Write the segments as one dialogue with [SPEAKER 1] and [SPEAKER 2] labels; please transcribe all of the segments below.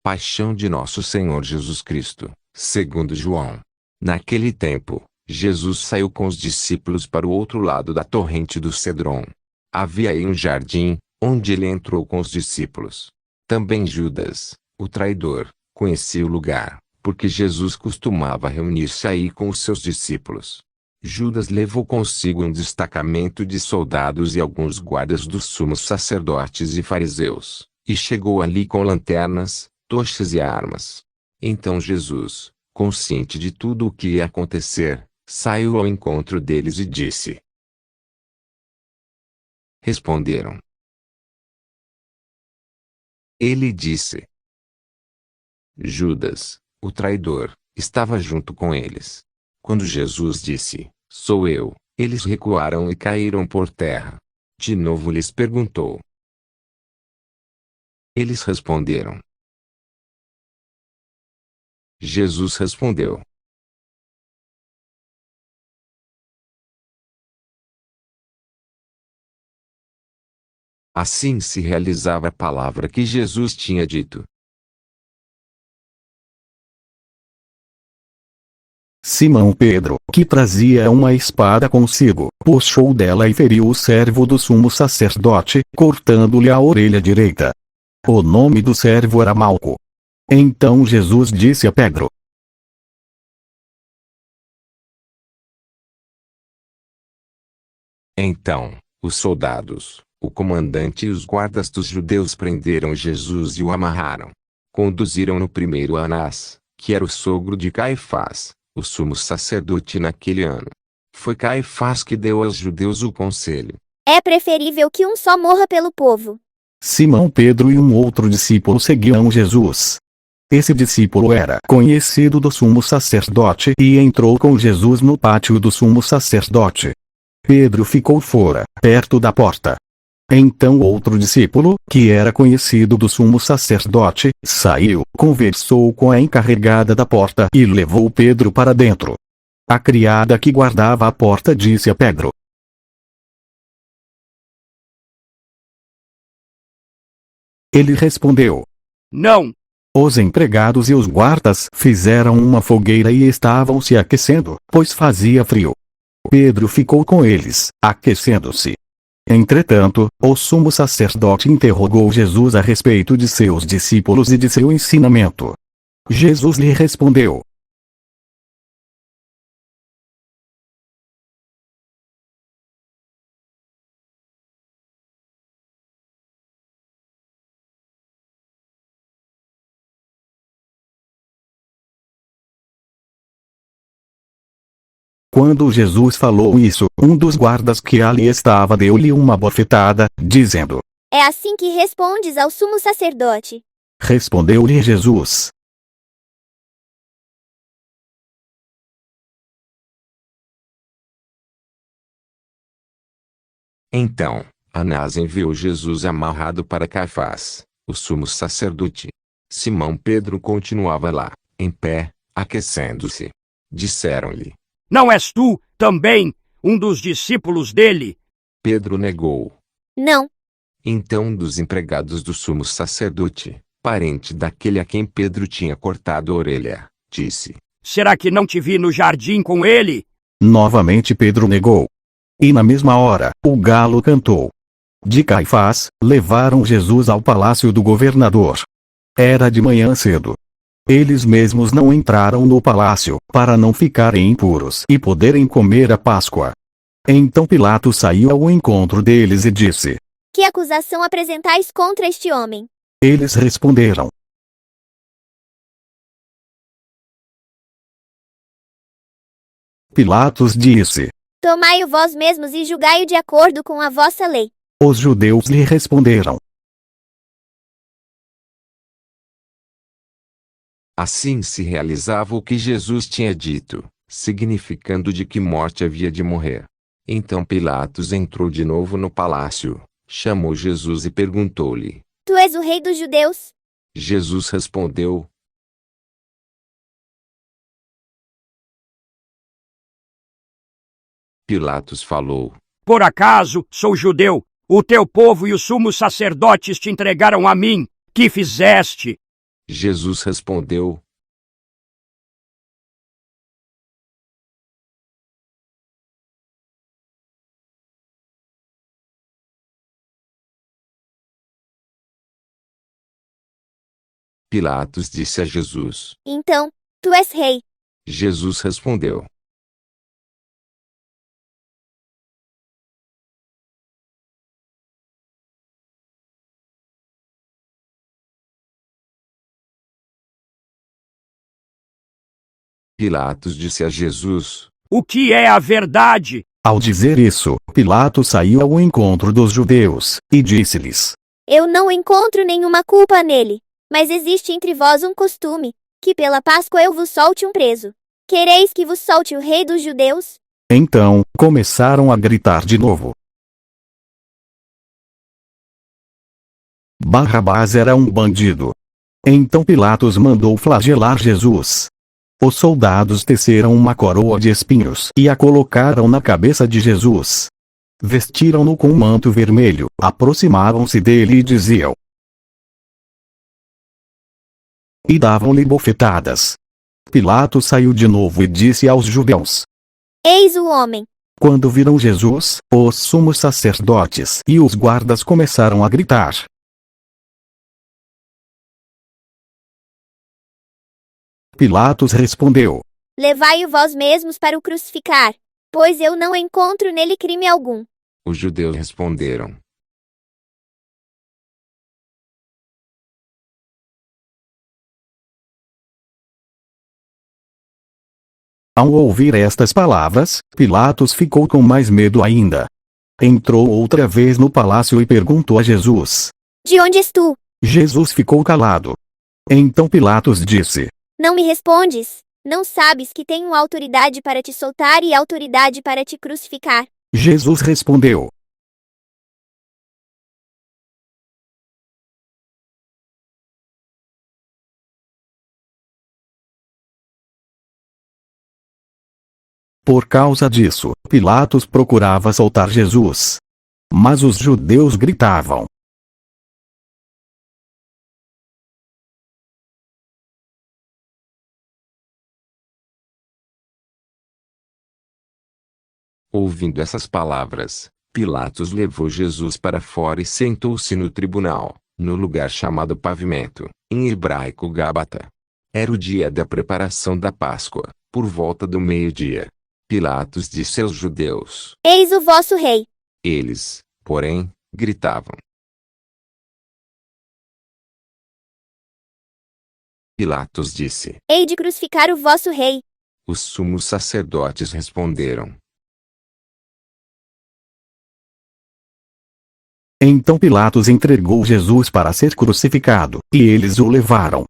[SPEAKER 1] Paixão de Nosso Senhor Jesus Cristo, segundo João. Naquele tempo, Jesus saiu com os discípulos para o outro lado da torrente do Cedron. Havia aí um jardim, onde ele entrou com os discípulos. Também Judas, o traidor, conhecia o lugar, porque Jesus costumava reunir-se aí com os seus discípulos. Judas levou consigo um destacamento de soldados e alguns guardas dos sumos sacerdotes e fariseus, e chegou ali com lanternas, tochas e armas. Então Jesus, consciente de tudo o que ia acontecer, saiu ao encontro deles e disse. Responderam. Ele disse. Judas, o traidor, estava junto com eles. Quando Jesus disse, sou eu, eles recuaram e caíram por terra. De novo lhes perguntou. Eles responderam. Jesus respondeu. Assim se realizava a palavra que Jesus tinha dito.
[SPEAKER 2] Simão Pedro, que trazia uma espada consigo, puxou dela e feriu o servo do sumo sacerdote, cortando-lhe a orelha direita. O nome do servo era Malco. Então Jesus disse a Pedro.
[SPEAKER 1] Então, os soldados, o comandante e os guardas dos judeus prenderam Jesus e o amarraram. Conduziram-no primeiro a Anás, que era o sogro de Caifás, o sumo sacerdote naquele ano. Foi Caifás que deu aos judeus o conselho.
[SPEAKER 3] É preferível que um só morra pelo povo.
[SPEAKER 2] Simão Pedro e um outro discípulo seguiam Jesus. Esse discípulo era conhecido do sumo sacerdote e entrou com Jesus no pátio do sumo sacerdote. Pedro ficou fora, perto da porta. Então outro discípulo, que era conhecido do sumo sacerdote, saiu, conversou com a encarregada da porta e levou Pedro para dentro. A criada que guardava a porta disse a Pedro. Ele respondeu.
[SPEAKER 4] Não.
[SPEAKER 2] Os empregados e os guardas fizeram uma fogueira e estavam se aquecendo, pois fazia frio. Pedro ficou com eles, aquecendo-se. Entretanto, o sumo sacerdote interrogou Jesus a respeito de seus discípulos e de seu ensinamento. Jesus lhe respondeu. Quando Jesus falou isso, um dos guardas que ali estava deu-lhe uma bofetada, dizendo.
[SPEAKER 3] É assim que respondes ao sumo sacerdote.
[SPEAKER 2] Respondeu-lhe Jesus.
[SPEAKER 1] Então, Anás enviou Jesus amarrado para Caifás, o sumo sacerdote. Simão Pedro continuava lá, em pé, aquecendo-se. Disseram-lhe.
[SPEAKER 4] Não és tu, também, um dos discípulos dele?
[SPEAKER 1] Pedro negou.
[SPEAKER 3] Não.
[SPEAKER 1] Então um dos empregados do sumo sacerdote, parente daquele a quem Pedro tinha cortado a orelha, disse.
[SPEAKER 4] Será que não te vi no jardim com ele?
[SPEAKER 2] Novamente Pedro negou. E na mesma hora, o galo cantou. De Caifás, levaram Jesus ao palácio do governador. Era de manhã cedo. Eles mesmos não entraram no palácio, para não ficarem impuros e poderem comer a Páscoa. Então Pilatos saiu ao encontro deles e disse.
[SPEAKER 3] Que acusação apresentais contra este homem?
[SPEAKER 2] Eles responderam. Pilatos disse.
[SPEAKER 3] Tomai-o vós mesmos e julgai-o de acordo com a vossa lei.
[SPEAKER 2] Os judeus lhe responderam.
[SPEAKER 1] Assim se realizava o que Jesus tinha dito, significando de que morte havia de morrer. Então Pilatos entrou de novo no palácio, chamou Jesus e perguntou-lhe.
[SPEAKER 3] Tu és o rei dos judeus?
[SPEAKER 1] Jesus respondeu. Pilatos falou.
[SPEAKER 4] Por acaso, sou judeu, o teu povo e os sumos sacerdotes te entregaram a mim, que fizeste?
[SPEAKER 1] Jesus respondeu: Pilatos disse a Jesus.
[SPEAKER 3] Então, tu és rei.
[SPEAKER 1] Jesus respondeu: Pilatos disse a Jesus:
[SPEAKER 4] O que é a verdade?
[SPEAKER 2] Ao dizer isso, Pilatos saiu ao encontro dos judeus, e disse-lhes:
[SPEAKER 3] Eu não encontro nenhuma culpa nele. Mas existe entre vós um costume, que pela Páscoa eu vos solte um preso. Quereis que vos solte o rei dos judeus?
[SPEAKER 2] Então, começaram a gritar de novo. Barrabás era um bandido. Então Pilatos mandou flagelar Jesus. Os soldados teceram uma coroa de espinhos e a colocaram na cabeça de Jesus. Vestiram-no com um manto vermelho, aproximavam-se dele e diziam: e davam-lhe bofetadas. Pilatos saiu de novo e disse aos judeus:
[SPEAKER 3] Eis o homem.
[SPEAKER 2] Quando viram Jesus, os sumos sacerdotes e os guardas começaram a gritar. Pilatos respondeu:
[SPEAKER 3] Levai-o vós mesmos para o crucificar, pois eu não encontro nele crime algum.
[SPEAKER 1] Os judeus responderam:
[SPEAKER 2] Ao ouvir estas palavras, Pilatos ficou com mais medo ainda. Entrou outra vez no palácio e perguntou a Jesus.
[SPEAKER 3] De onde és tu?
[SPEAKER 2] Jesus ficou calado. Então Pilatos disse:
[SPEAKER 3] Não me respondes? Não sabes que tenho autoridade para te soltar e autoridade para te crucificar?
[SPEAKER 2] Jesus respondeu: Por causa disso, Pilatos procurava soltar Jesus. Mas os judeus gritavam:
[SPEAKER 1] Ouvindo essas palavras, Pilatos levou Jesus para fora e sentou-se no tribunal, no lugar chamado Pavimento, em hebraico Gábata. Era o dia da preparação da Páscoa, por volta do meio-dia. Pilatos disse aos judeus:
[SPEAKER 3] Eis o vosso rei.
[SPEAKER 1] Eles, porém, gritavam. Pilatos disse:
[SPEAKER 3] Hei de crucificar o vosso rei.
[SPEAKER 1] Os sumos sacerdotes responderam:
[SPEAKER 2] Então Pilatos entregou Jesus para ser crucificado, e eles o levaram.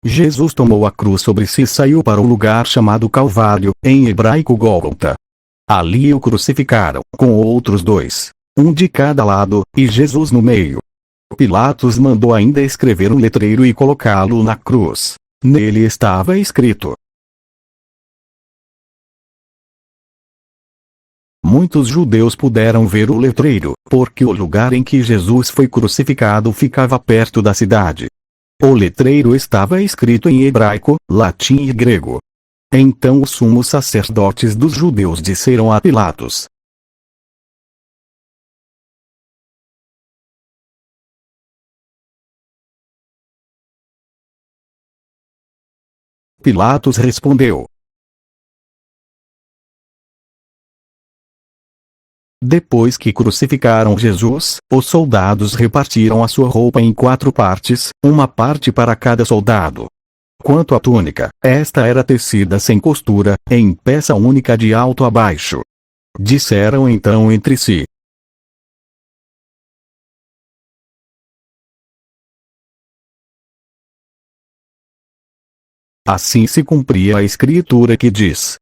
[SPEAKER 2] Jesus tomou a cruz sobre si e saiu para o lugar chamado Calvário, em hebraico Gólgota. Ali o crucificaram, com outros dois, um de cada lado, e Jesus no meio. Pilatos mandou ainda escrever um letreiro e colocá-lo na cruz. Nele estava escrito: Muitos judeus puderam ver o letreiro, porque o lugar em que Jesus foi crucificado ficava perto da cidade. O letreiro estava escrito em hebraico, latim e grego. Então os sumos sacerdotes dos judeus disseram a Pilatos: Pilatos respondeu: Depois que crucificaram Jesus, os soldados repartiram a sua roupa em 4 partes, uma parte para cada soldado. Quanto à túnica, esta era tecida sem costura, em peça única de alto a baixo. Disseram então entre si: Assim se cumpria a escritura que diz: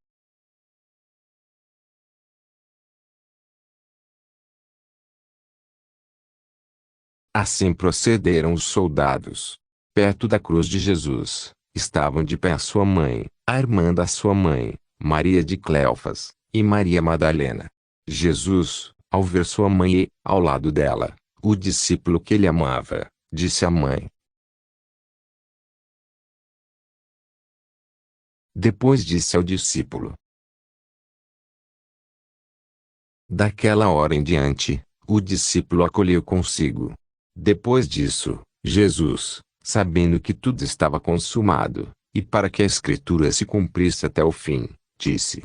[SPEAKER 1] Assim procederam os soldados. Perto da cruz de Jesus, estavam de pé a sua mãe, a irmã da sua mãe, Maria de Cleofas, e Maria Madalena. Jesus, ao ver sua mãe e, ao lado dela, o discípulo que ele amava, disse à mãe: Depois disse ao discípulo. Daquela hora em diante, o discípulo acolheu consigo. Depois disso, Jesus, sabendo que tudo estava consumado, e para que a Escritura se cumprisse até o fim, disse: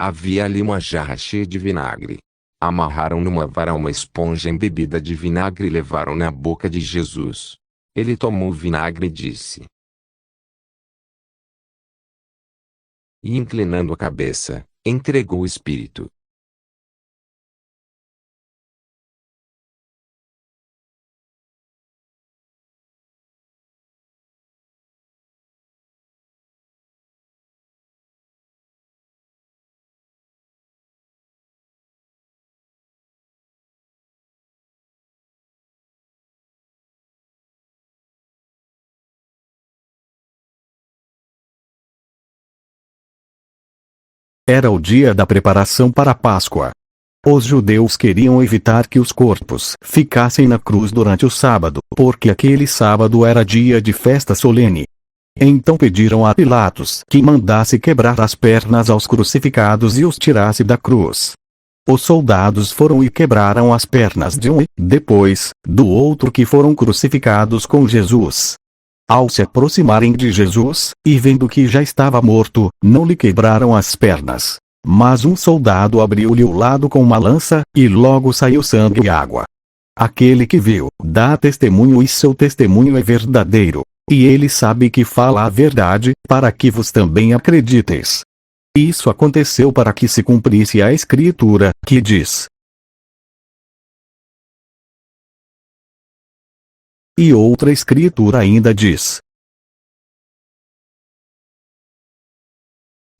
[SPEAKER 1] havia ali uma jarra cheia de vinagre. Amarraram numa vara uma esponja embebida de vinagre e levaram na boca de Jesus. Ele tomou o vinagre e disse. E inclinando a cabeça, entregou o espírito.
[SPEAKER 2] Era o dia da preparação para a Páscoa. Os judeus queriam evitar que os corpos ficassem na cruz durante o sábado, porque aquele sábado era dia de festa solene. Então pediram a Pilatos que mandasse quebrar as pernas aos crucificados e os tirasse da cruz. Os soldados foram e quebraram as pernas de um e, depois, do outro que foram crucificados com Jesus. Ao se aproximarem de Jesus, e vendo que já estava morto, não lhe quebraram as pernas. Mas um soldado abriu-lhe o lado com uma lança, e logo saiu sangue e água. Aquele que viu, dá testemunho e seu testemunho é verdadeiro. E ele sabe que fala a verdade, para que vos também acrediteis. Isso aconteceu para que se cumprisse a Escritura, que diz: e outra Escritura ainda diz: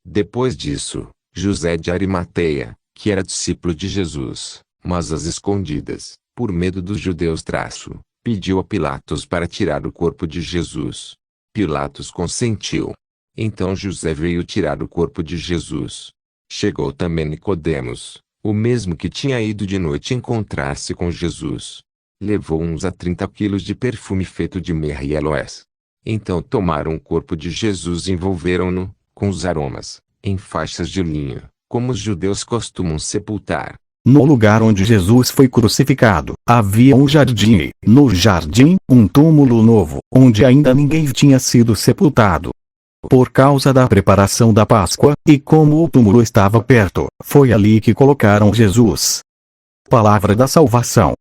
[SPEAKER 1] Depois disso, José de Arimateia, que era discípulo de Jesus, mas às escondidas, por medo dos judeus, pediu a Pilatos para tirar o corpo de Jesus. Pilatos consentiu. Então José veio tirar o corpo de Jesus. Chegou também Nicodemos, o mesmo que tinha ido de noite encontrar-se com Jesus. Levou uns a 30 quilos de perfume feito de mirra e aloés. Então tomaram o corpo de Jesus e envolveram-no, com os aromas, em faixas de linho, como os judeus costumam sepultar.
[SPEAKER 2] No lugar onde Jesus foi crucificado, havia um jardim e, no jardim, um túmulo novo, onde ainda ninguém tinha sido sepultado. Por causa da preparação da Páscoa, e como o túmulo estava perto, foi ali que colocaram Jesus. Palavra da salvação.